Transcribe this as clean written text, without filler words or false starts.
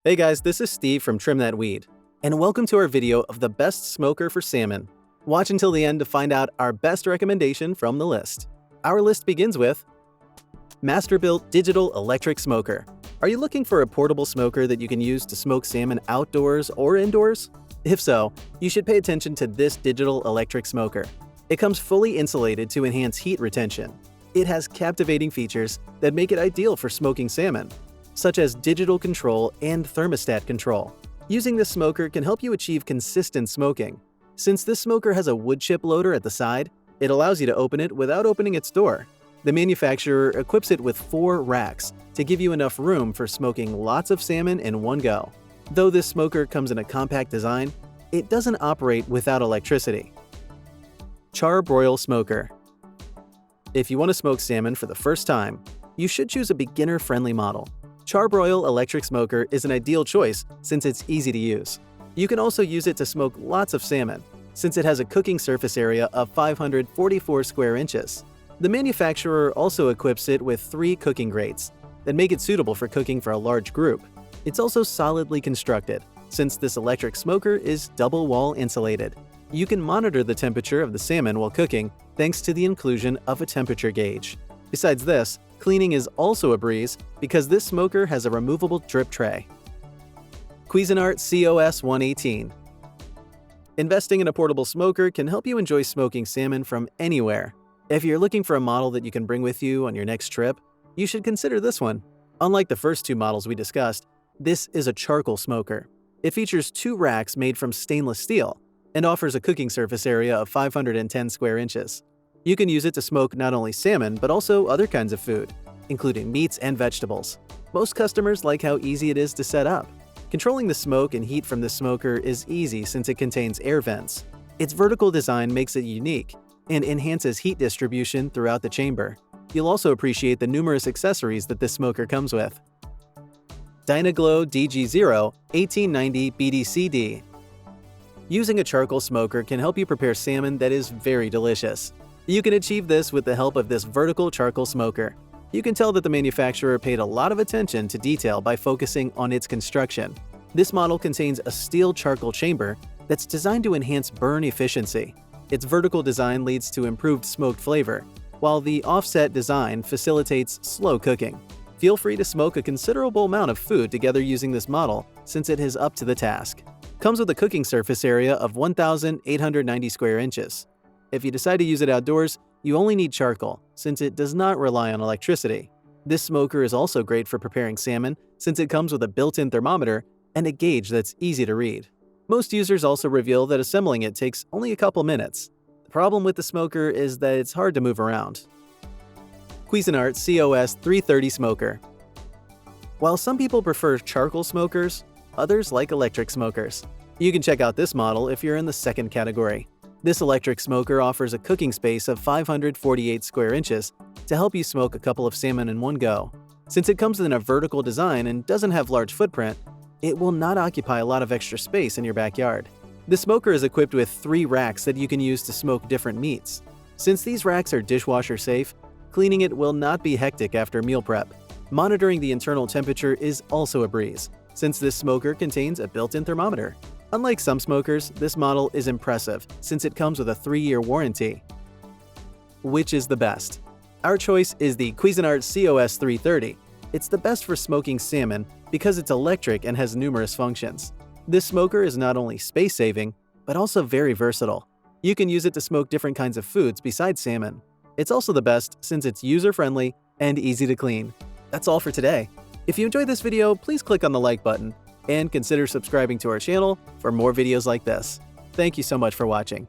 Hey guys, this is Steve from Trim That Weed, and welcome to our video of the best smoker for salmon. Watch until the end to find out our best recommendation from the list. Our list begins with Masterbuilt Digital Electric Smoker. Are you looking for a portable smoker that you can use to smoke salmon outdoors or indoors? If so, you should pay attention to this digital electric smoker. It comes fully insulated to enhance heat retention. It has captivating features that make it ideal for smoking salmon, such as digital control and thermostat control. Using this smoker can help you achieve consistent smoking. Since this smoker has a wood chip loader at the side, it allows you to open it without opening its door. The manufacturer equips it with 4 racks to give you enough room for smoking lots of salmon in one go. Though this smoker comes in a compact design, it doesn't operate without electricity. CharBroil Smoker. If you want to smoke salmon for the first time, you should choose a beginner-friendly model. CharBroil Electric Smoker is an ideal choice since it's easy to use. You can also use it to smoke lots of salmon, since it has a cooking surface area of 544 square inches. The manufacturer also equips it with 3 cooking grates that make it suitable for cooking for a large group. It's also solidly constructed, since this electric smoker is double-wall insulated. You can monitor the temperature of the salmon while cooking thanks to the inclusion of a temperature gauge. Besides this, cleaning is also a breeze because this smoker has a removable drip tray. Cuisinart COS118. Investing in a portable smoker can help you enjoy smoking salmon from anywhere. If you're looking for a model that you can bring with you on your next trip, you should consider this one. Unlike the first 2 models we discussed, this is a charcoal smoker. It features 2 racks made from stainless steel and offers a cooking surface area of 510 square inches. You can use it to smoke not only salmon but also other kinds of food, including meats and vegetables. Most customers like how easy it is to set up. Controlling the smoke and heat from this smoker is easy since it contains air vents. Its vertical design makes it unique and enhances heat distribution throughout the chamber. You'll also appreciate the numerous accessories that this smoker comes with. Dynaglow DG0 1890 BDCD. Using a charcoal smoker can help you prepare salmon that is very delicious. You can achieve this with the help of this vertical charcoal smoker. You can tell that the manufacturer paid a lot of attention to detail by focusing on its construction. This model contains a steel charcoal chamber that's designed to enhance burn efficiency. Its vertical design leads to improved smoked flavor, while the offset design facilitates slow cooking. Feel free to smoke a considerable amount of food together using this model since it is up to the task. Comes with a cooking surface area of 1,890 square inches. If you decide to use it outdoors, you only need charcoal, since it does not rely on electricity. This smoker is also great for preparing salmon since it comes with a built-in thermometer and a gauge that's easy to read. Most users also reveal that assembling it takes only a couple minutes. The problem with the smoker is that it's hard to move around. Cuisinart COS330 Smoker. While some people prefer charcoal smokers, others like electric smokers. You can check out this model if you're in the second category. This electric smoker offers a cooking space of 548 square inches to help you smoke a couple of salmon in one go. Since it comes in a vertical design and doesn't have large footprint, it will not occupy a lot of extra space in your backyard. The smoker is equipped with 3 racks that you can use to smoke different meats. Since these racks are dishwasher safe, cleaning it will not be hectic after meal prep. Monitoring the internal temperature is also a breeze, since this smoker contains a built-in thermometer. Unlike some smokers, this model is impressive since it comes with a 3-year warranty. Which is the best? Our choice is the Cuisinart COS330. It's the best for smoking salmon because it's electric and has numerous functions. This smoker is not only space-saving, but also very versatile. You can use it to smoke different kinds of foods besides salmon. It's also the best since it's user-friendly and easy to clean. That's all for today. If you enjoyed this video, please click on the like button and consider subscribing to our channel for more videos like this. Thank you so much for watching.